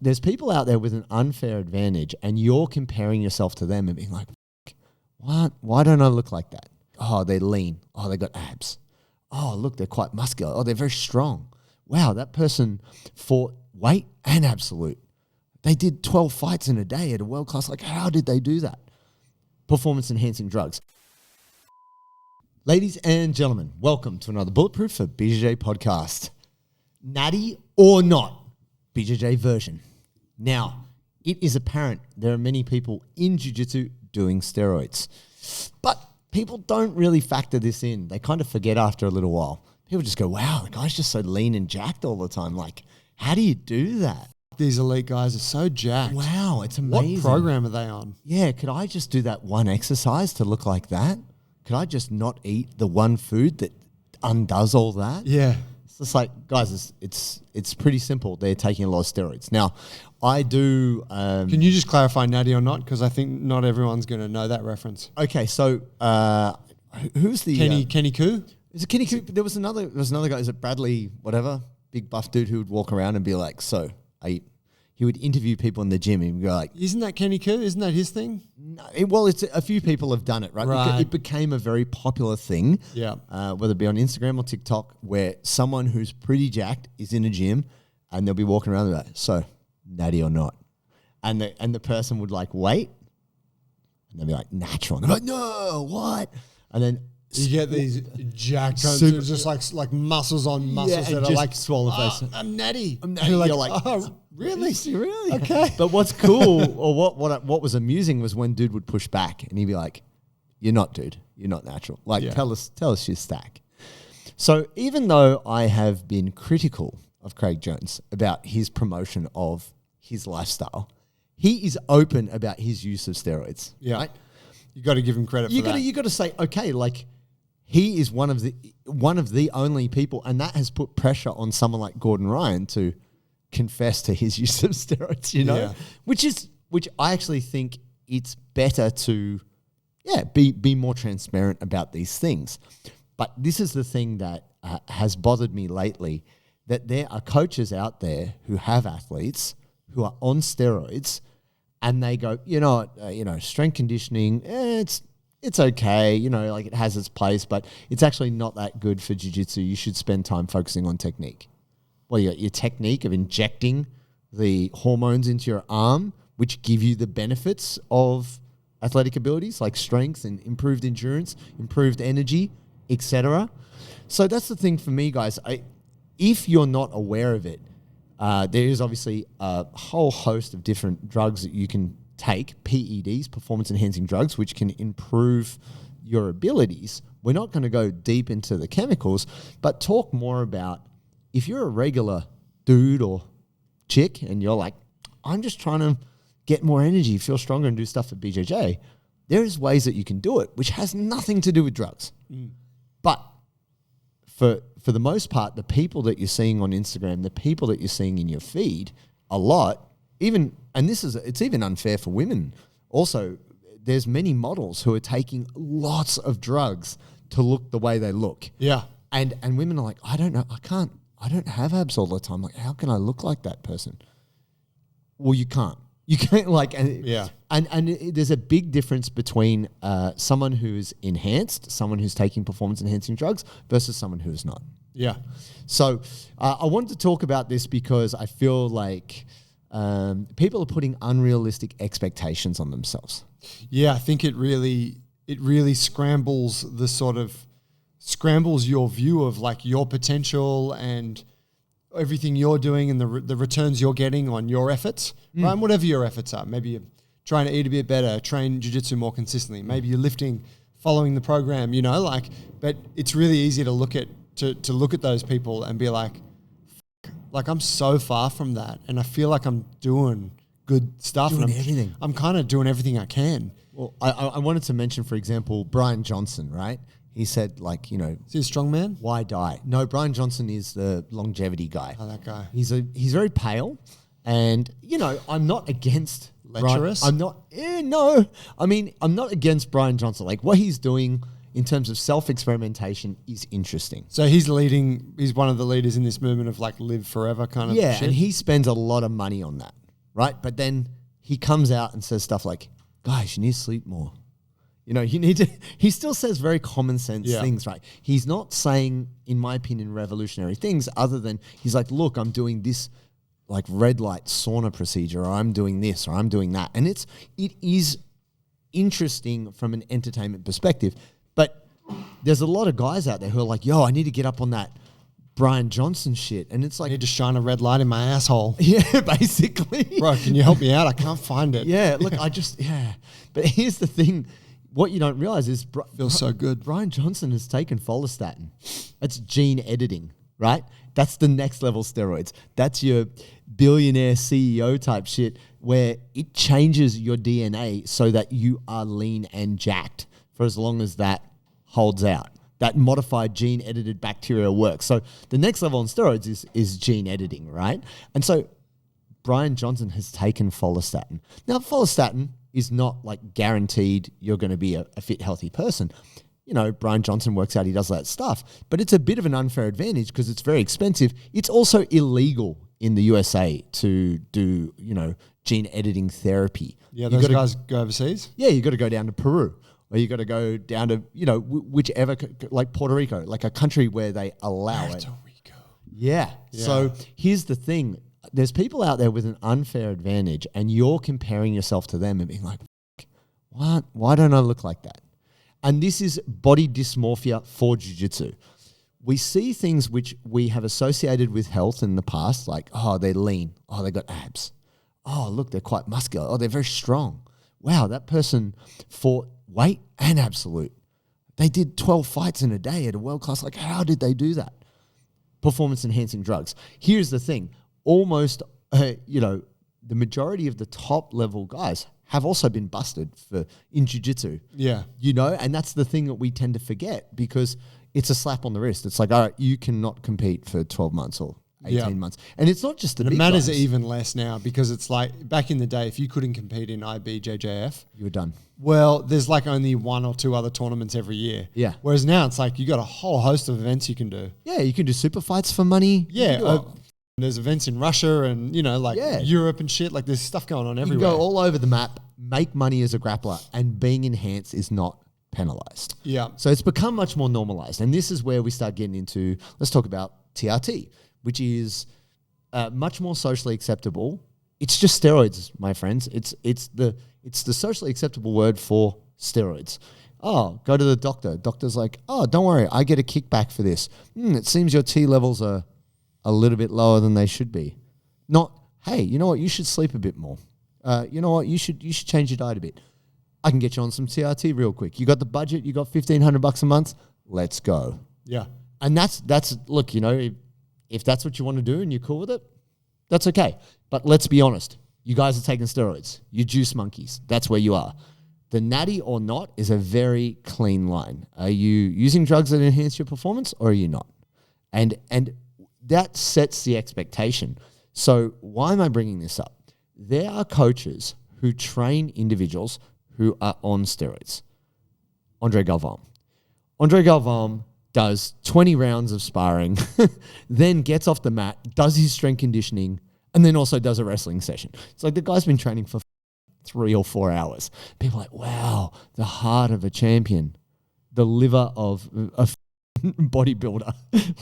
there's people out there with an unfair advantage, and you're comparing yourself to them and being like, what? Why don't I look like that? Oh, they're lean. Oh, they got abs. Oh, look, they're quite muscular. Oh, they're very strong. Wow, that person fought weight and absolute. They did 12 fights in a day at a world class. Like, how did they do that? Performance enhancing drugs. Ladies and gentlemen, welcome to another Bulletproof for BJJ podcast. Natty or not, BJJ version. Now, it is apparent there are many people in Jiu-Jitsu doing steroids, but people don't really factor this in. They kind of forget after a little while. People just go, wow, the guy's just so lean and jacked all the time. Like, how do you do that? These elite guys are so jacked. Wow, it's amazing. What program are they on? Yeah, could I just do that one exercise to look like that? Could I just not eat the one food that undoes all that? Yeah. It's just like, guys, it's pretty simple. They're taking a lot of steroids. Now, I do... Can you just clarify Natty or not? Because I think not everyone's going to know that reference. Okay, so who's the... Kenny Koo? Is it Kenny Koo? There was another guy, is it Bradley, whatever, big buff dude who would walk around and be like, he would interview people in the gym and he'd go like... Isn't that Kenny Koo? Isn't that his thing? No, it's a few people have done it, right? It became a very popular thing, whether it be on Instagram or TikTok, where someone who's pretty jacked is in a gym and they'll be walking around like, so, natty or not? And the person would like wait and they'll be like, natural. And they're like, no, what? And then... You get these jacked cunts, just like muscles on muscles that are like swollen face. I'm natty. I'm natty. You're like, oh, really? Really? Okay. But what's cool, or what was amusing, was when dude would push back and he'd be like, "You're not, dude. You're not natural. Like, tell us your stack." So even though I have been critical of Craig Jones about his promotion of his lifestyle, he is open about his use of steroids. Yeah. Right? You got to give him credit for that. You got to say, okay, like. He is one of the only people, and that has put pressure on someone like Gordon Ryan to confess to his use of steroids, which I actually think it's better to, be more transparent about these things. But this is the thing that has bothered me lately, that there are coaches out there who have athletes who are on steroids, and they go, strength conditioning, it's okay, like it has its place, but it's actually not that good for jiu-jitsu. You should spend time focusing on technique. Well, you got your technique of injecting the hormones into your arm, which give you the benefits of athletic abilities like strength and improved endurance, improved energy, etc. So that's the thing for me, guys. If you're not aware of it, there is obviously a whole host of different drugs that you can take, PEDs, performance enhancing drugs, which can improve your abilities. We're not going to go deep into the chemicals, but talk more about if you're a regular dude or chick and you're like, I'm just trying to get more energy, feel stronger and do stuff at BJJ, there is ways that you can do it, which has nothing to do with drugs. But for the most part, the people that you're seeing on Instagram, the people that you're seeing in your feed a lot, it's even unfair for women. Also, there's many models who are taking lots of drugs to look the way they look. Yeah. And women are like, I don't know, I don't have abs all the time. Like, how can I look like that person? Well, you can't. You can't and there's a big difference between someone who's enhanced, someone who's taking performance enhancing drugs versus someone who is not. Yeah. So I wanted to talk about this because I feel like people are putting unrealistic expectations on themselves. Yeah, I think it really scrambles your view of like your potential and everything you're doing and the returns you're getting on your efforts, right? And whatever your efforts are. Maybe you're trying to eat a bit better, train jiu-jitsu more consistently. Maybe you're lifting, following the program, but it's really easy to look at those people and be like, I'm so far from that, and I feel like I'm doing good stuff. Everything. I'm kind of doing everything I can. Well, I wanted to mention, for example, Brian Johnson, right? He said, is he a strong man? Why die? No, Brian Johnson is the longevity guy. Oh, that guy. He's very pale, and I'm not against lecherous. I'm not. No, I mean, I'm not against Brian Johnson. Like what he's doing in terms of self-experimentation is interesting. So he's one of the leaders in this movement of like live forever kind of shit. And he spends a lot of money on that. right? But then he comes out and says stuff like, guys, you need to sleep more. You know, you need to, he still says very common sense things, right? He's not saying, in my opinion, revolutionary things other than he's like, look, I'm doing this like red light sauna procedure, or I'm doing this, or I'm doing that. And it is interesting from an entertainment perspective. But there's a lot of guys out there who are like, yo, I need to get up on that Brian Johnson shit. And it's like, I need to shine a red light in my asshole. Yeah, basically. Bro, can you help me out? I can't find it. Yeah, look, But here's the thing. What you don't realize is Feels so good. Brian Johnson has taken follistatin. That's gene editing, right? That's the next level steroids. That's your billionaire CEO type shit where it changes your DNA so that you are lean and jacked for as long as that holds out. That modified gene edited bacteria works. So the next level on steroids is gene editing, right? And so Brian Johnson has taken follistatin. Now, follistatin is not like guaranteed you're going to be a fit, healthy person. You know, Brian Johnson works out, he does that stuff, but it's a bit of an unfair advantage because it's very expensive. It's also illegal in the USA to do, you know, gene editing therapy. Yeah, those guys go overseas? Yeah, you got to go down to Peru, or you got to go down to, you know, whichever, like Puerto Rico, like a country where they allow it. Puerto Rico. Yeah. So here's the thing. There's people out there with an unfair advantage and you're comparing yourself to them and being like, what? Why don't I look like that? And this is body dysmorphia for jiu-jitsu. We see things which we have associated with health in the past, like, oh, they're lean. Oh, they got abs. Oh, look, they're quite muscular. Oh, they're very strong. Wow, that person fought weight and absolute. They did 12 fights in a day at a world class. Like, how did they do that? Performance enhancing drugs. Here's the thing. Almost, you know, the majority of the top level guys have also been busted in jiu-jitsu. Yeah. You know, and that's the thing that we tend to forget because it's a slap on the wrist. It's like, all right, you cannot compete for 12 months or 18 months. And it's not just the big guys. It matters even less now because it's like back in the day, if you couldn't compete in IBJJF, you were done. Well, there's like only one or two other tournaments every year. Yeah. Whereas now it's like you got a whole host of events you can do. Yeah, you can do super fights for money. Yeah. There's events in Russia and, you know, like Europe and shit. Like there's stuff going on everywhere. You can go all over the map, make money as a grappler, and being enhanced is not penalized. Yeah. So it's become much more normalized. And this is where we start getting into, let's talk about TRT, which is much more socially acceptable. It's just steroids, my friends. It's the socially acceptable word for steroids. Oh, go to the doctor. Doctor's like, oh, don't worry, I get a kickback for this. It seems your T levels are a little bit lower than they should be. Not, hey, you know what? You should sleep a bit more. You know what? You should change your diet a bit. I can get you on some TRT real quick. You got the budget. You got $1,500 a month. Let's go. Yeah. And that's look, you know, if that's what you want to do and you're cool with it, that's okay. But let's be honest. You guys are taking steroids. You're juice monkeys. That's where you are. The natty or not is a very clean line. Are you using drugs that enhance your performance or are you not? And that sets the expectation. So why am I bringing this up? There are coaches who train individuals who are on steroids. Andre Galvão does 20 rounds of sparring, then gets off the mat, does his strength conditioning, and then also does a wrestling session. It's like the guy's been training for 3 or 4 hours. People are like, wow, the heart of a champion, the liver of a bodybuilder,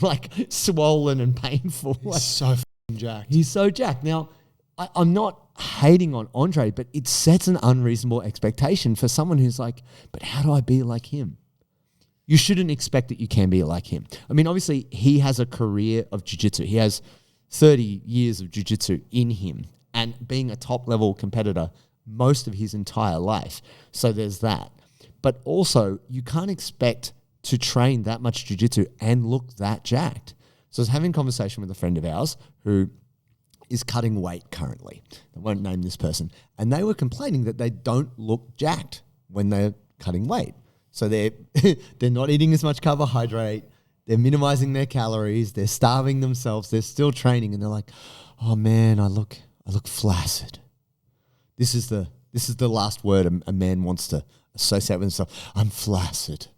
like swollen and painful. He's so jacked. He's so jacked. Now, I'm not hating on Andre, but it sets an unreasonable expectation for someone who's like, but how do I be like him? You shouldn't expect that you can be like him. I mean, obviously, he has a career of jiu-jitsu. He has 30 years of jiu-jitsu in him and being a top-level competitor most of his entire life. So there's that. But also, you can't expect to train that much jiu-jitsu and look that jacked. So I was having a conversation with a friend of ours who is cutting weight currently. I won't name this person. And they were complaining that they don't look jacked when they're cutting weight. So they're not eating as much carbohydrate. They're minimizing their calories. They're starving themselves. They're still training. And they're like, oh man, I look flaccid. This is the last word a man wants to associate with himself. I'm flaccid.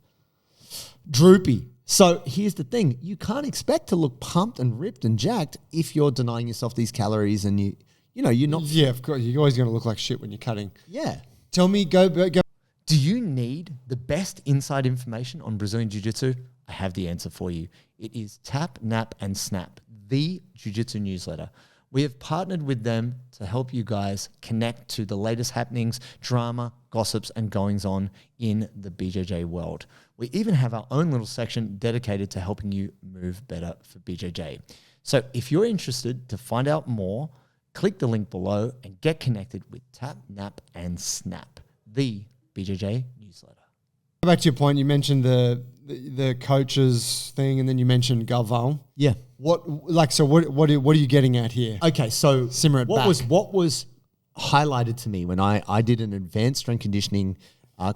Droopy. So here's the thing. You can't expect to look pumped and ripped and jacked if you're denying yourself these calories and you're not. Yeah, of course. You're always going to look like shit when you're cutting. Yeah. Tell me, go. Do you need the best inside information on Brazilian Jiu-Jitsu? I have the answer for you. It is Tap, Nap, and Snap, the Jiu-Jitsu newsletter. We have partnered with them to help you guys connect to the latest happenings, drama, gossips, and goings-on in the BJJ world. We even have our own little section dedicated to helping you move better for BJJ. So if you're interested to find out more, click the link below and get connected with Tap, Nap, and Snap, the BJJ newsletter. Back to your point, you mentioned the coaches thing, and then you mentioned Galvão. Yeah. What are you getting at here? Okay, so Simmer it back. What was highlighted to me when I did an advanced strength conditioning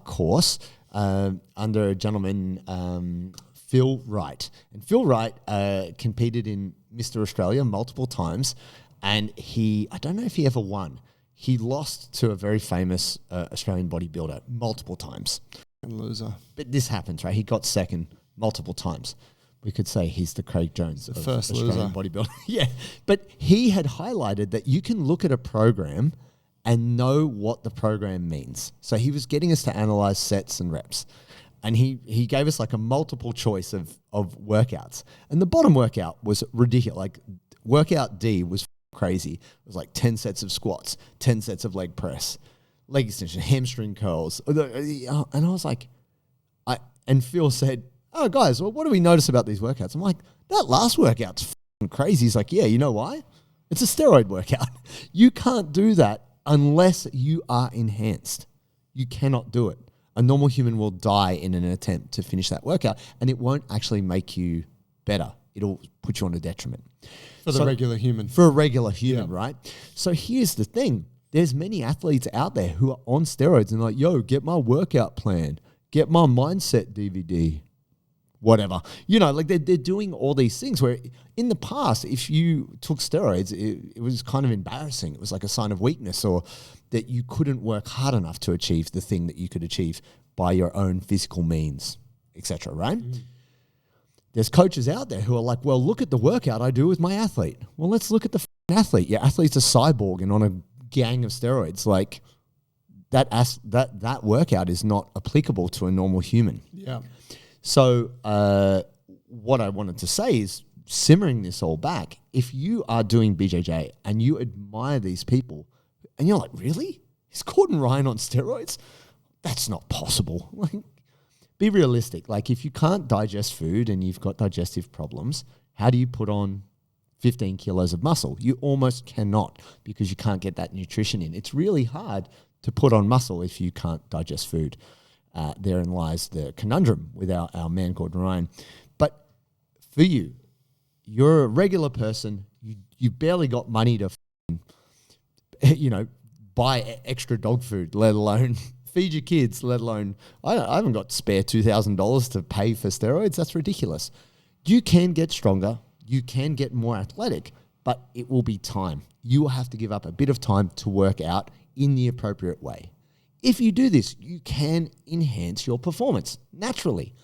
course under a gentleman, Phil Wright. And Phil Wright competed in Mr. Australia multiple times, and I don't know if he ever won. He lost to a very famous Australian bodybuilder multiple times. Loser. But this happens, right? He got second multiple times. We could say he's the Craig Jones of first Australian loser. bodybuilding. Yeah. But he had highlighted that you can look at a program and know what the program means. So he was getting us to analyze sets and reps. And he gave us like a multiple choice of workouts. And the bottom workout was ridiculous. Like workout D was crazy. It was like 10 sets of squats, 10 sets of leg press, leg extension, hamstring curls. And I was like, and Phil said, "Oh, guys, well, what do we notice about these workouts?" I'm like, "That last workout's f***ing crazy." He's like, "Yeah, you know why? It's a steroid workout. You can't do that unless you are enhanced. You cannot do it. A normal human will die in an attempt to finish that workout, and it won't actually make you better. It'll put you on a detriment." For the regular human. For a regular human, right? So here's the thing. There's many athletes out there who are on steroids and like, "Yo, get my workout plan. Get my mindset DVD." Whatever. Like they're doing all these things where in the past, if you took steroids, it was kind of embarrassing. It was like a sign of weakness, or that you couldn't work hard enough to achieve the thing that you could achieve by your own physical means, etc. Right? There's coaches out there who are like, "Well, look at the workout I do with my athlete." Well, let's look at the athlete. Your athlete's a cyborg and on a gang of steroids. Like that workout is not applicable to a normal human. Yeah. So what I wanted to say is, simmering this all back, if you are doing BJJ and you admire these people and you're like, "Really? Is Gordon Ryan on steroids? That's not possible." Like, be realistic. Like, if you can't digest food and you've got digestive problems, how do you put on 15 kilos of muscle? You almost cannot, because you can't get that nutrition in. It's really hard to put on muscle if you can't digest food. Therein lies the conundrum with our man Gordon Ryan. But for you, you're a regular person. You barely got money to, buy extra dog food, let alone feed your kids, let alone, I haven't got spare $2,000 to pay for steroids. That's ridiculous. You can get stronger. You can get more athletic, but it will be time. You will have to give up a bit of time to work out in the appropriate way. If you do this, you can enhance your performance naturally.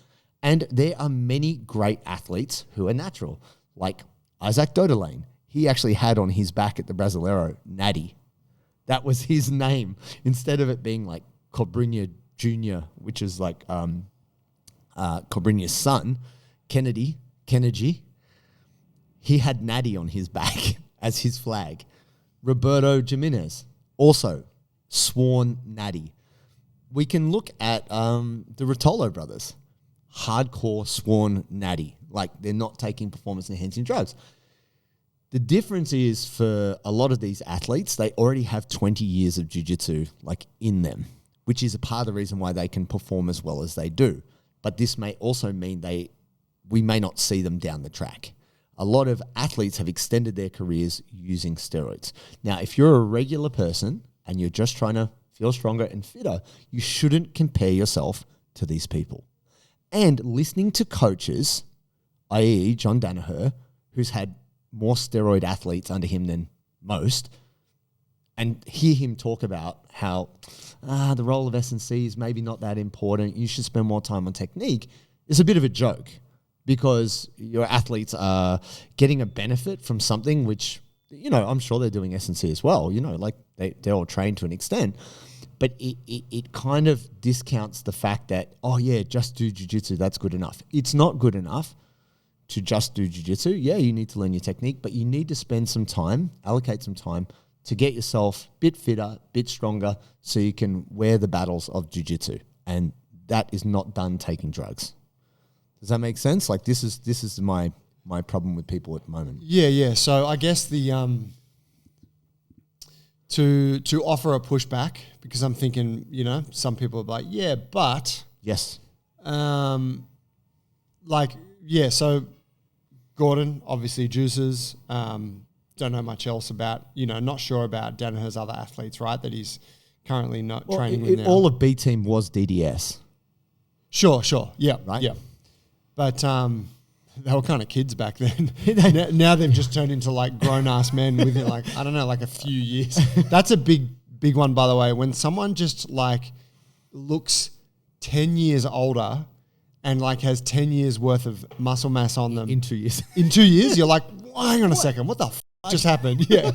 And there are many great athletes who are natural, like Isaac Dodelaine. He actually had on his back at the Brasileiro, Natty. That was his name. Instead of it being like Cobrinha Jr., which is like Cobrinha's son, Kennedy, he had Natty on his back as his flag. Roberto Jimenez, also sworn Natty. We can look at the Rotolo brothers, hardcore sworn Natty. Like, they're not taking performance-enhancing drugs. The difference is, for a lot of these athletes, they already have 20 years of jiu-jitsu like in them, which is a part of the reason why they can perform as well as they do. But this may also mean we may not see them down the track. A lot of athletes have extended their careers using steroids. Now, if you're a regular person and you're just trying to feel stronger and fitter, you shouldn't compare yourself to these people. And listening to coaches, i.e. John Danaher, who's had more steroid athletes under him than most, and hear him talk about how the role of S&C is maybe not that important, you should spend more time on technique, is a bit of a joke, because your athletes are getting a benefit from something which I'm sure they're doing S&C as well. Like they're all trained to an extent. But it kind of discounts the fact that, oh, yeah, just do jiu-jitsu, that's good enough. It's not good enough to just do jiu-jitsu. Yeah, you need to learn your technique, but you need to spend some time, allocate some time to get yourself a bit fitter, a bit stronger, so you can wear the battles of jiu-jitsu. And that is not done taking drugs. Does that make sense? Like this is my problem with people at the moment. Yeah. So I guess the to offer a pushback, because I'm thinking, some people are like, yeah, but yes, so Gordon obviously juices. Don't know much else about, not sure about Danaher's other athletes, right? That he's currently not training with now. All of B team was DDS. Sure. Yeah. Right. Yeah. But they were kind of kids back then. Now they've just turned into like grown ass men within like a few years. That's a big one, by the way. When someone just like looks 10 years older and like has 10 years worth of muscle mass on them in 2 years. In 2 years, you're like, hang on a second, what the just happened? Yeah.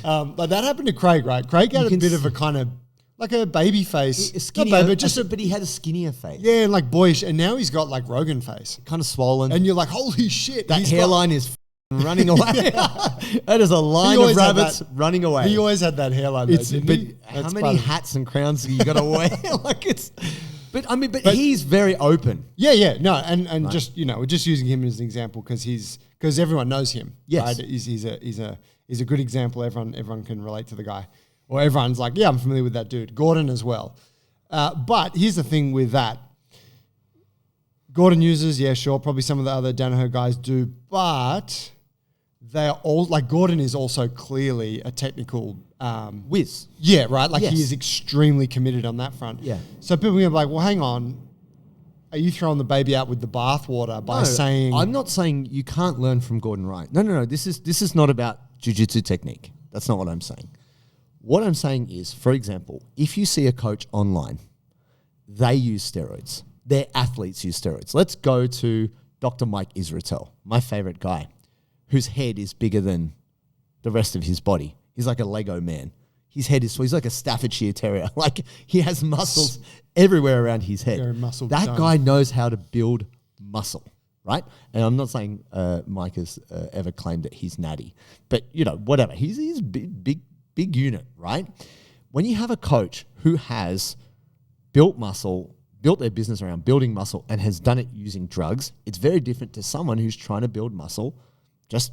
But that happened to Craig, right? Craig had a bit of a kind of like a baby face. Skinnier, but he had a skinnier face. Yeah, and like boyish. And now he's got like Rogan face. Kind of swollen. And you're like, holy shit. That hairline is running away. That is a line of rabbits running away. He always had that hairline though, didn't he? How many hats and crowns you got to wear? But he's very open. Yeah. No, and right. Just, we're just using him as an example because everyone knows him. Yes. Right? He's a good example. Everyone can relate to the guy. Or everyone's like, yeah, I'm familiar with that dude. Gordon as well. But here's the thing with that. Gordon uses, yeah, sure. Probably some of the other Danaher guys do. But they are all, like Gordon is also clearly a technical whiz. Yeah, right? Like yes. He is extremely committed on that front. Yeah. So people are going to be like, well, hang on. Are you throwing the baby out with the bathwater by saying... I'm not saying you can't learn from Gordon Ryan. No. This is not about jiu-jitsu technique. That's not what I'm saying. What I'm saying is, for example, if you see a coach online, they use steroids. Their athletes use steroids. Let's go to Dr. Mike Israetel, my favorite guy, whose head is bigger than the rest of his body. He's like a Lego man. His head is, he's like a Staffordshire Terrier. Like he has muscles everywhere around his head. That guy knows how to build muscle, right? And I'm not saying Mike has ever claimed that he's Natty, but whatever. He's a big unit, right? When you have a coach who has built their business around building muscle and has done it using drugs, it's very different to someone who's trying to build muscle just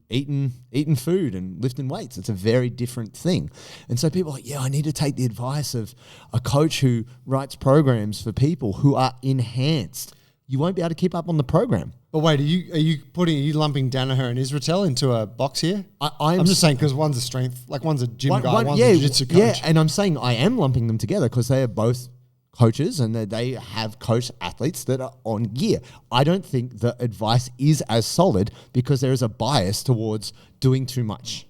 eating food and lifting weights. It's a very different thing. And so people are like, yeah, I need to take the advice of a coach who writes programs for people who are enhanced. You won't be able to keep up on the program. But wait, are you lumping Danaher and Israetel into a box here? I'm just saying because one's a strength, like one's a gym guy, one's a jiu-jitsu coach. Yeah, and I'm saying I am lumping them together because they are both coaches and they have coached athletes that are on gear. I don't think the advice is as solid because there is a bias towards doing too much.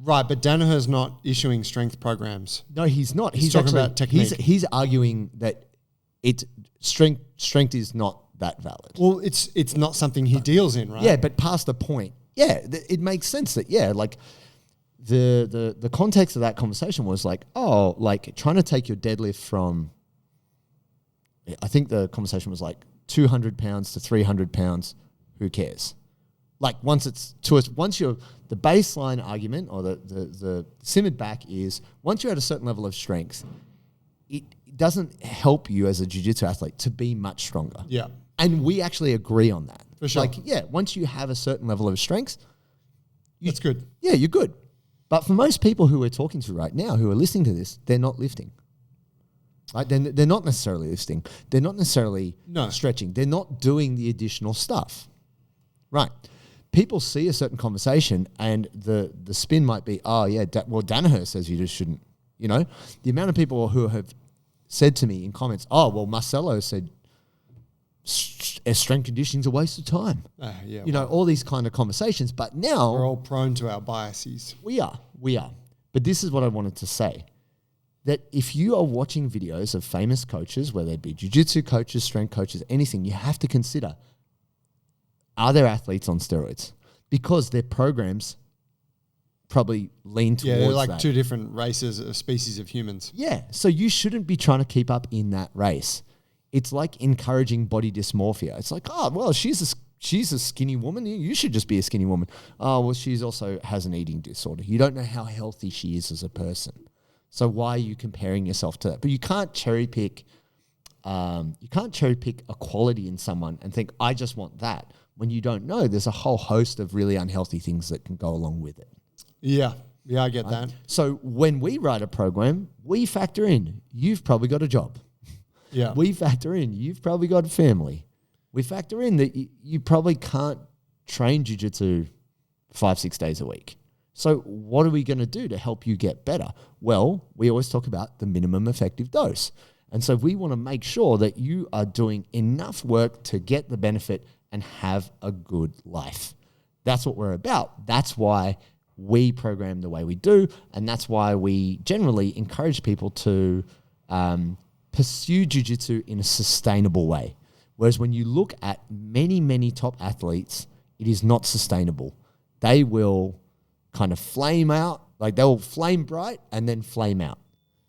Right, but Danaher's not issuing strength programs. No, he's not. He's talking about technique. He's arguing that strength is not that valid. Well, it's not something he deals in, right? Yeah, but past the point, it makes sense that like the context of that conversation was like, trying to take your deadlift from, I think the conversation was like 200 pounds to 300 pounds. Who cares? Like once you're the baseline argument or the simmered back is once you're at a certain level of strength, it doesn't help you as a jiu-jitsu athlete to be much stronger. Yeah. And we actually agree on that. For sure. Like, once you have a certain level of strength, that's good. Yeah, you're good. But for most people who we're talking to right now who are listening to this, they're not lifting. Right? They're not necessarily lifting. They're not necessarily stretching. They're not doing the additional stuff. Right. People see a certain conversation and the spin might be, Danaher says you just shouldn't. The amount of people who have said to me in comments, Marcelo said strength conditioning's a waste of time. All these kind of conversations. But now we're all prone to our biases. We are. But this is what I wanted to say. That if you are watching videos of famous coaches, whether they be jiu-jitsu coaches, strength coaches, anything, you have to consider, are there athletes on steroids? Because their programs probably lean towards they're like that. two different races of species of humans. Yeah. So you shouldn't be trying to keep up in that race. It's like encouraging body dysmorphia. It's like, oh, well, she's a skinny woman. You should just be a skinny woman. Oh, well, she's also has an eating disorder. You don't know how healthy she is as a person. So why are you comparing yourself to that? But you can't cherry pick. You can't cherry pick a quality in someone and think, I just want that, when you don't know there's a whole host of really unhealthy things that can go along with it. Yeah, I get that. So when we write a program, we factor in, you've probably got a job. Yeah. We factor in, you've probably got a family. We factor in that you probably can't train jiu-jitsu 5-6 days a week. So what are we going to do to help you get better? Well, we always talk about the minimum effective dose. And so we want to make sure that you are doing enough work to get the benefit and have a good life. That's what we're about. That's why we program the way we do. And that's why we generally encourage people to pursue jiu-jitsu in a sustainable way. Whereas when you look at many, many top athletes, it is not sustainable. They will kind of flame out, like they'll flame bright and then flame out.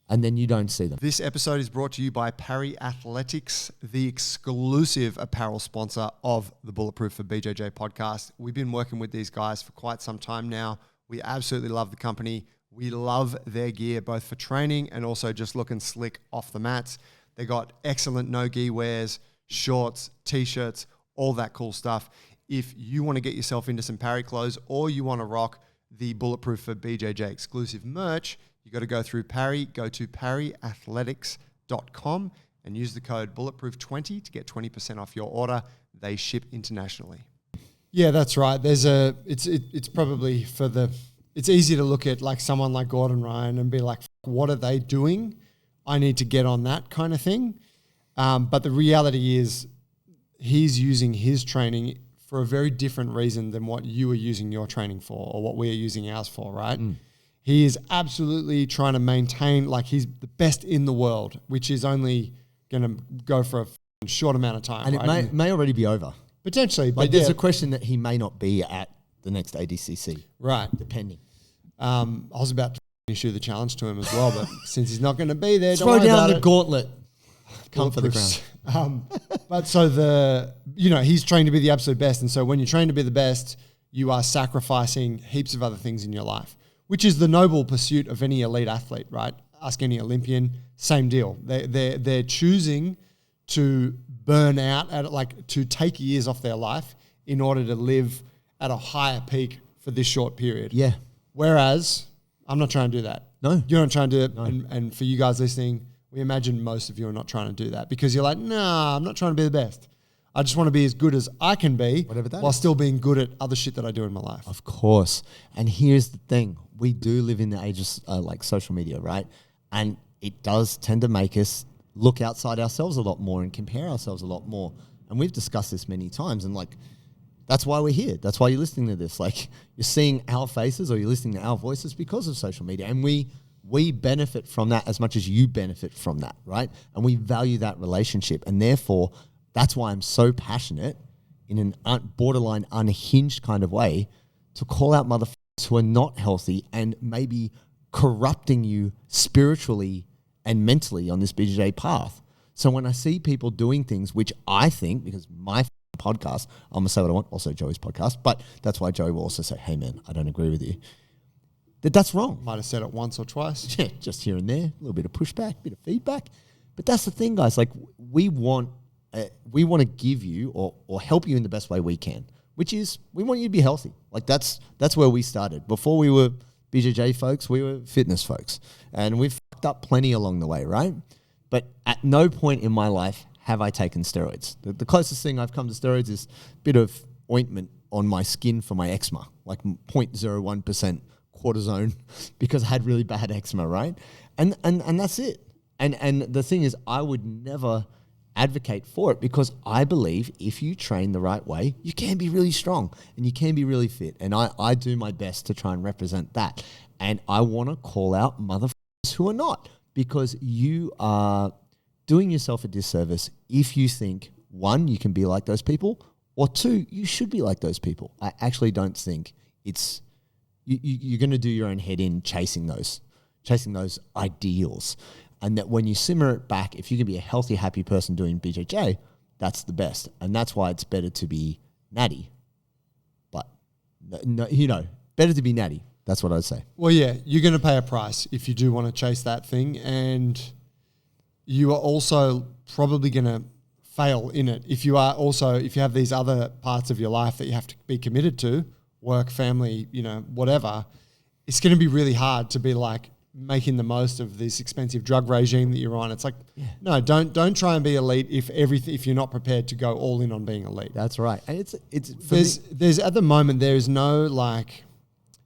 And then you don't see them. This episode is brought to you by Parry Athletics, the exclusive apparel sponsor of the Bulletproof for BJJ podcast. We've been working with these guys for quite some time now. We absolutely love the company. We love their gear, both for training and also just looking slick off the mats. They got excellent no-gi wears, shorts, t-shirts, all that cool stuff. If you want to get yourself into some Parry clothes or you want to rock the Bulletproof for BJJ exclusive merch, you got to go through Parry, go to parryathletics.com and use the code Bulletproof20 to get 20% off your order. They ship internationally. Yeah, that's right. It's probably it's easy to look at like someone like Gordon Ryan and be like, what are they doing? I need to get on that kind of thing. But the reality is he's using his training for a very different reason than what you are using your training for or what we are using ours for, right? He is absolutely trying to maintain, like he's the best in the world, which is only going to go for a short amount of time. And right? it may already be over. Potentially. Like there's a question that he may not be at the next ADCC. Right. Depending. I was about to issue the challenge to him as well, but since he's not going to be there, throw down the gauntlet. Come for the ground. But so he's trained to be the absolute best. And so when you're trained to be the best, you are sacrificing heaps of other things in your life, which is the noble pursuit of any elite athlete, right? Ask any Olympian, same deal. They're choosing to burn out, to take years off their life in order to live at a higher peak for this short period. Yeah. Whereas I'm not trying to do that. No. You're not trying to do it. No. And for you guys listening, we imagine most of you are not trying to do that because you're like, nah, I'm not trying to be the best. I just want to be as good as I can be while still being good at other shit that I do in my life. Of course. And here's the thing. We do live in the age of like social media, right? And it does tend to make us look outside ourselves a lot more and compare ourselves a lot more. And we've discussed this many times. And like, that's why we're here. That's why you're listening to this. Like you're seeing our faces or you're listening to our voices because of social media. And we benefit from that as much as you benefit from that, right? And we value that relationship. And therefore, that's why I'm so passionate in an borderline unhinged kind of way to call out motherfuckers who are not healthy and maybe corrupting you spiritually and mentally on this BJJ path. So when I see people doing things, which I think, because my podcast, I'm going to say what I want, also Joey's podcast, but that's why Joey will also say, hey man, I don't agree with you. That's wrong. Might have said it once or twice. Yeah, just here and there, a little bit of pushback, a bit of feedback. But that's the thing, guys. Like we want to give you or help you in the best way we can, which is we want you to be healthy. Like that's where we started. Before we were BJJ folks, we were fitness folks. And we've fucked up plenty along the way, right? But at no point in my life have I taken steroids. The closest thing I've come to steroids is a bit of ointment on my skin for my eczema, like 0.01% cortisone because I had really bad eczema, right? And that's it. And the thing is, I would never advocate for it because I believe if you train the right way, you can be really strong and you can be really fit. And I do my best to try and represent that. And I want to call out motherfuckers who are not, because you are doing yourself a disservice if you think, one, you can be like those people, or two, you should be like those people. I actually don't think it's you're going to do your own head in chasing those ideals. And that when you simmer it back, if you can be a healthy, happy person doing BJJ, that's the best. And that's why it's better to be natty. But, no, better to be natty. That's what I'd say. Well, yeah, you're going to pay a price if you do want to chase that thing. And you are also probably going to fail in it. If you have these other parts of your life that you have to be committed to, work, family, whatever, it's going to be really hard to be like, making the most of this expensive drug regime that you're on. It's like, no, don't try and be elite if you're not prepared to go all in on being elite. That's right. And there's at the moment, there is no like,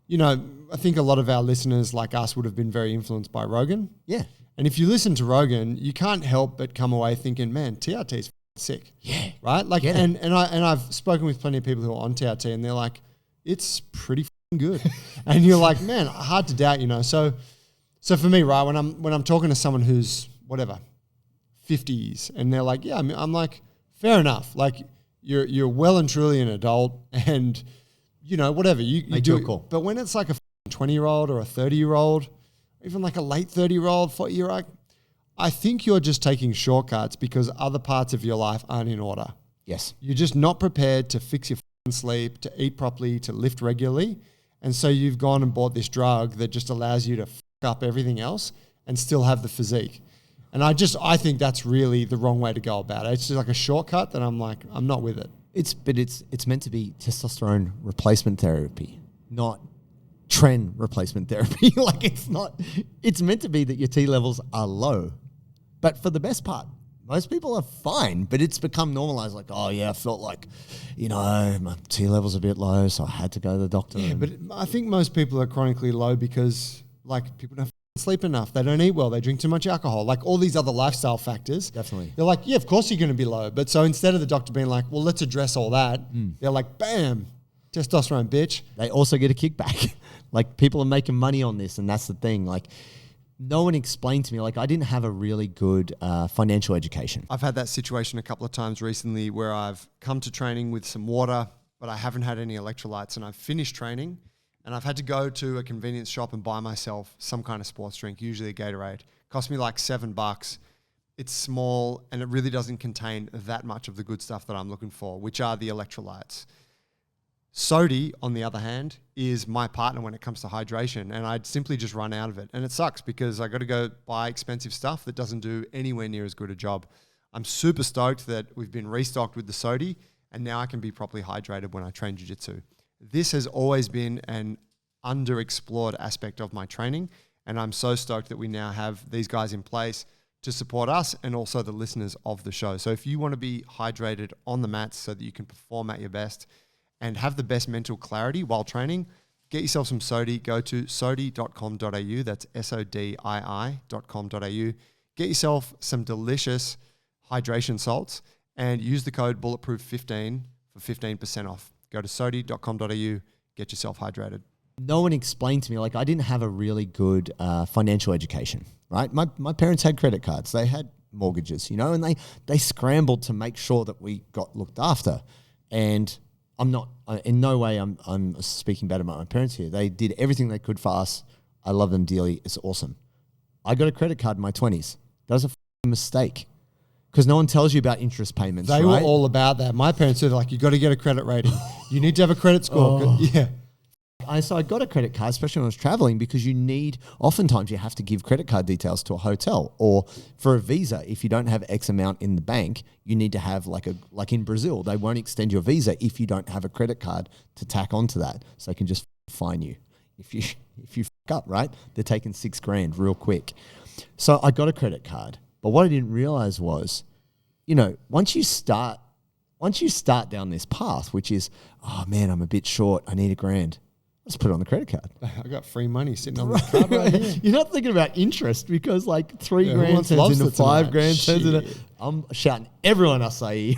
I think a lot of our listeners like us would have been very influenced by Rogan. Yeah. And if you listen to Rogan, you can't help but come away thinking, man, TRT is sick. Yeah. Right? Like, and I've spoken with plenty of people who are on TRT and they're like, it's pretty good. And you're like, man, hard to doubt, So for me, right, when I'm talking to someone who's whatever, 50s, and they're like, yeah, I'm like, fair enough. Like you're well and truly an adult, and whatever you do. It cool. But when it's like a 20-year-old or a 30-year-old, even like a late 30-year-old, you're like, I think you're just taking shortcuts because other parts of your life aren't in order. Yes, you're just not prepared to fix your sleep, to eat properly, to lift regularly, and so you've gone and bought this drug that just allows you to up everything else and still have the physique. And I think that's really the wrong way to go about it. It's just like a shortcut that I'm like, I'm not with it. It's meant to be testosterone replacement therapy, not trend replacement therapy. Like it's meant to be that your T levels are low. But for the best part, most people are fine, but it's become normalized. Like, oh yeah, I felt like, my T levels are a bit low, so I had to go to the doctor. Yeah, but I think most people are chronically low because like people don't sleep enough, they don't eat well, they drink too much alcohol, like all these other lifestyle factors. Definitely. They're like, yeah, of course you're going to be low. But so instead of the doctor being like, well, let's address all that, they're like, bam, testosterone, bitch. They also get a kickback. Like people are making money on this, and that's the thing. Like no one explained to me, like I didn't have a really good financial education. I've had that situation a couple of times recently where I've come to training with some water, but I haven't had any electrolytes, and I've finished training and I've had to go to a convenience shop and buy myself some kind of sports drink, usually a Gatorade. Cost me like $7. It's small and it really doesn't contain that much of the good stuff that I'm looking for, which are the electrolytes. Sodi, on the other hand, is my partner when it comes to hydration, and I'd simply just run out of it. And it sucks because I got to go buy expensive stuff that doesn't do anywhere near as good a job. I'm super stoked that we've been restocked with the Sodi, and now I can be properly hydrated when I train Jiu-Jitsu. This has always been an underexplored aspect of my training, and I'm so stoked that we now have these guys in place to support us and also the listeners of the show. So if you want to be hydrated on the mats so that you can perform at your best and have the best mental clarity while training, get yourself some Sodi. Go to sodi.com.au. That's SODII.com.au. Get yourself some delicious hydration salts and use the code bulletproof15 for 15% off. Go to sodi.com.au, get yourself hydrated. No one explained to me, like I didn't have a really good financial education, right? My parents had credit cards. They had mortgages, and they scrambled to make sure that we got looked after. And I'm not, in no way I'm speaking bad about my parents here. They did everything they could for us. I love them dearly. It's awesome. I got a credit card in my 20s. That was a mistake. Because no one tells you about interest payments, They right? were all about that. My parents were like, you got to get a credit rating. You need to have a credit score. Oh. Yeah. So I got a credit card, especially when I was traveling, because oftentimes you have to give credit card details to a hotel, or for a visa, if you don't have X amount in the bank, you need to have like in Brazil, they won't extend your visa if you don't have a credit card to tack onto that. So they can just fine you. If you fuck up, right? They're taking $6,000 real quick. So I got a credit card. But what I didn't realize was, once you start down this path, which is, oh man, I'm a bit short, I need $1,000. Let's put it on the credit card. I got free money sitting on the card right here. You're not thinking about interest because like $3,000 turns into $5,000 turns into. I'm shouting everyone acai.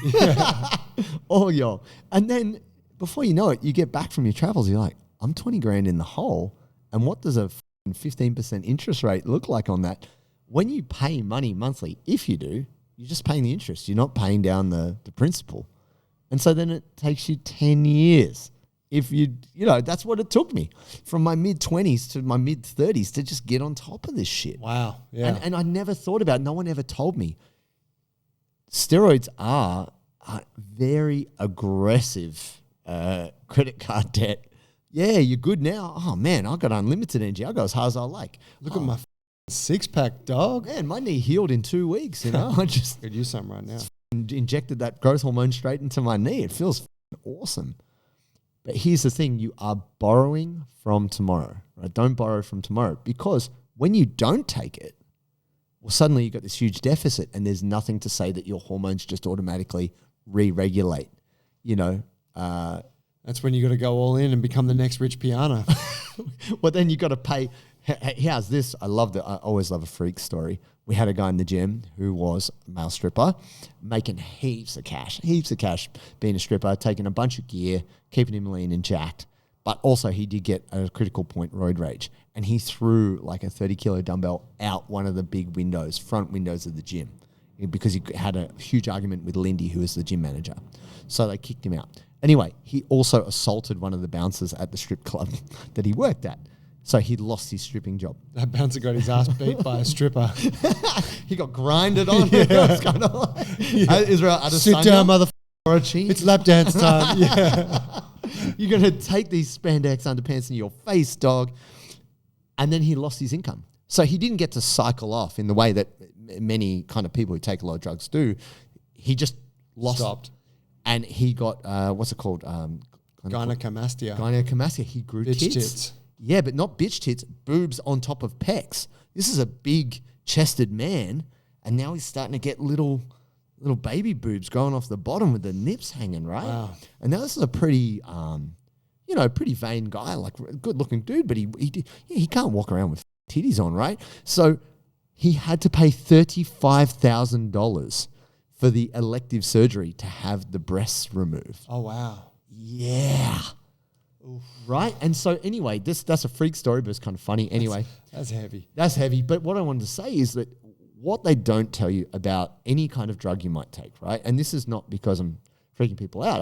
Oh yo, and then before you know it, you get back from your travels. You're like, I'm $20,000 in the hole, and what does a 15% interest rate look like on that? When you pay money monthly, if you do, you're just paying the interest. You're not paying down the principal, and so then it takes you 10 years that's what it took me from my mid-20s to my mid-30s to just get on top of this shit. Wow. Yeah. And I never thought about it. No one ever told me. Steroids are very aggressive credit card debt. Yeah, you're good now. Oh, man, I got unlimited energy. I go as hard as I like. Look at my six-pack, dog. Man, my knee healed in 2 weeks, I just could use some right now. Injected that growth hormone straight into my knee. It feels awesome. But here's the thing. You are borrowing from tomorrow, right? Don't borrow from tomorrow, because when you don't take it, well, suddenly you've got this huge deficit and there's nothing to say that your hormones just automatically re-regulate, That's when you got to go all in and become the next Rich Piano. Well, then you got to pay. How's this? I always love a freak story. We had a guy in the gym who was a male stripper, making heaps of cash being a stripper, taking a bunch of gear, keeping him lean and jacked. But also he did get a critical point roid rage, and he threw like a 30-kilo dumbbell out one of the big front windows of the gym, because he had a huge argument with Lindy, who was the gym manager. So they kicked him out. Anyway, he also assaulted one of the bouncers at the strip club that he worked at. So he lost his stripping job. That bouncer got his ass beat by a stripper. He got grinded on. Yeah. Kind of like, Israel, sit down, motherfucker. It's lap dance time. Yeah. You're going to take these spandex underpants in your face, dog. And then he lost his income. So he didn't get to cycle off in the way that many kind of people who take a lot of drugs do. He just stopped. And he got, what's it called? Gynecomastia. Gynecomastia. He grew tits. Yeah, but not bitch tits, boobs on top of pecs. This is a big-chested man, and now he's starting to get little baby boobs growing off the bottom with the nips hanging, right? Wow. And now this is a pretty, pretty vain guy, like a good-looking dude, but he can't walk around with titties on, right? So he had to pay $35,000 for the elective surgery to have the breasts removed. Oh, wow. Yeah. Oof. Right? And so anyway, that's a freak story, but it's kind of funny. Anyway. That's heavy. That's heavy. But what I wanted to say is that what they don't tell you about any kind of drug you might take, right? And this is not because I'm freaking people out.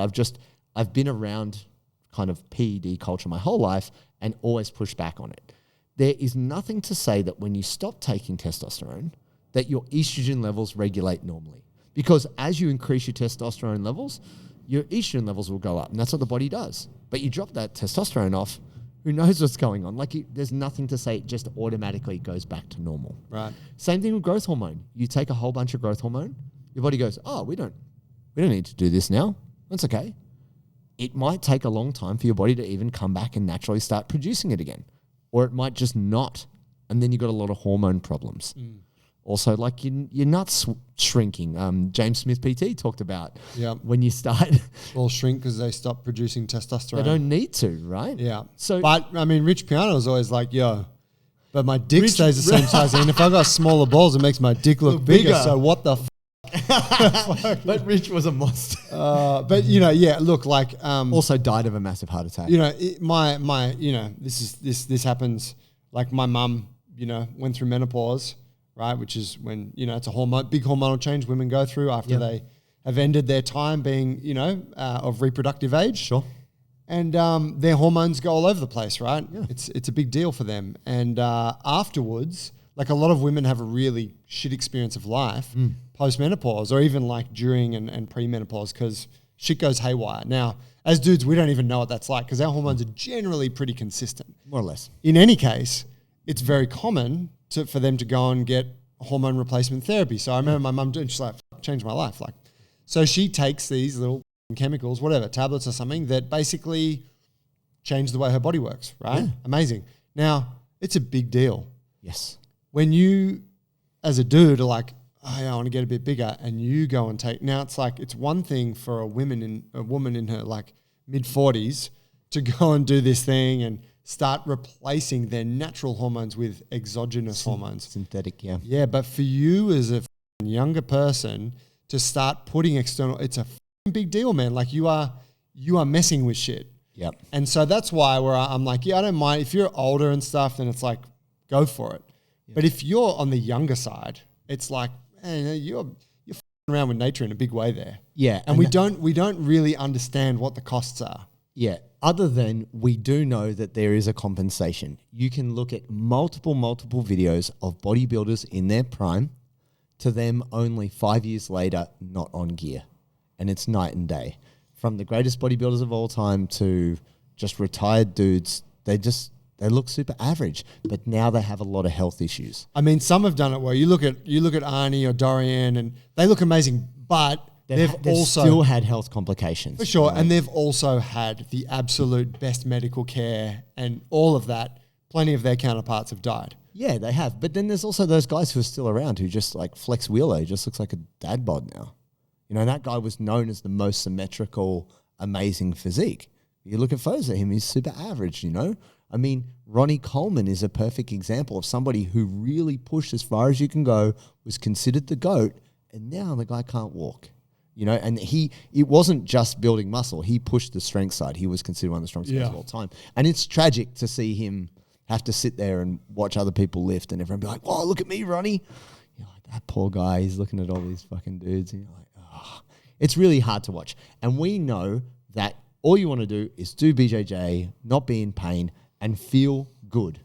I've been around kind of PED culture my whole life and always pushed back on it. There is nothing to say that when you stop taking testosterone, that your estrogen levels regulate normally. Because as you increase your testosterone levels, your estrogen levels will go up, and that's what the body does. But you drop that testosterone off, who knows what's going on? There's nothing to say it just automatically goes back to normal. Right. Same thing with growth hormone. You take a whole bunch of growth hormone, your body goes, oh, we don't need to do this now. That's okay. It might take a long time for your body to even come back and naturally start producing it again. Or it might just not, and then you've got a lot of hormone problems. Also, like your nuts shrinking. James Smith PT talked about when you start. Well, shrink because they stop producing testosterone. They don't need to, right? Yeah. So, but I mean, Rich Piano is always like, but my dick stays the same size. And if I got smaller balls, it makes my dick look bigger. So what the But Rich was a monster. But look, like also died of a massive heart attack. This happens. Like my mum, went through menopause. Right, which is when, it's a big hormonal change women go through after they have ended their time being, of reproductive age. Sure. And their hormones go all over the place, right? Yeah. It's a big deal for them. And afterwards, like a lot of women have a really shit experience of life post-menopause, or even like during and pre-menopause, because shit goes haywire. Now, as dudes, we don't even know what that's like, because our hormones are generally pretty consistent. More or less. In any case, it's very common for them to go and get hormone replacement therapy. So I remember my mum doing, she's like, changed my life. So she takes these little chemicals, whatever, tablets or something that basically change the way her body works, right? Yeah. Amazing. Now, it's a big deal. Yes. When you, as a dude, are like, oh yeah, I want to get a bit bigger, and you go and take, now it's like, it's one thing for a woman in her like mid-40s to go and do this thing and start replacing their natural hormones with exogenous hormones. Synthetic, yeah. Yeah, but for you as a younger person to start putting external, it's a big deal, man. Like you are messing with shit. Yep. And so that's why I'm like, I don't mind. If you're older and stuff, then it's like, go for it. Yep. But if you're on the younger side, it's like, you're around with nature in a big way there. Yeah. And we don't really understand what the costs are. Yeah. Other than we do know that there is a compensation. You can look at multiple videos of bodybuilders in their prime to them only 5 years later, not on gear. And it's night and day. From the greatest bodybuilders of all time to just retired dudes, they look super average, but now they have a lot of health issues. I mean, some have done it well. You look at Arnie or Dorian, and they look amazing, but they've also still had health complications. For sure, and they've also had the absolute best medical care and all of that. Plenty of their counterparts have died. Yeah, they have. But then there's also those guys who are still around who just like Flex Wheeler, just looks like a dad bod now. You know, that guy was known as the most symmetrical, amazing physique. You look at photos of him, he's super average, you know? I mean, Ronnie Coleman is a perfect example of somebody who really pushed as far as you can go, was considered the GOAT, and now the guy can't walk. You know, and it wasn't just building muscle. He pushed the strength side. He was considered one of the strongest guys of all time. And it's tragic to see him have to sit there and watch other people lift and everyone be like, whoa, look at me, Ronnie. You're like, that poor guy, he's looking at all these fucking dudes. And you're like, oh. It's really hard to watch. And we know that all you want to do is do BJJ, not be in pain, and feel good.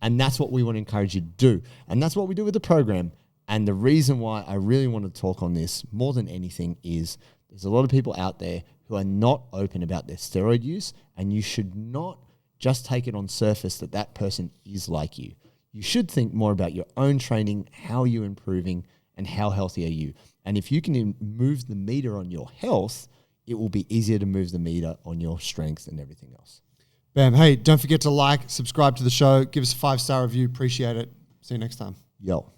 And that's what we want to encourage you to do. And that's what we do with the program. And the reason why I really want to talk on this more than anything is there's a lot of people out there who are not open about their steroid use, and you should not just take it on surface that that person is like you. You should think more about your own training, how you're improving, and how healthy are you. And if you can move the meter on your health, it will be easier to move the meter on your strength and everything else. Bam. Hey, don't forget to like, subscribe to the show, give us a 5-star review. Appreciate it. See you next time. Yo.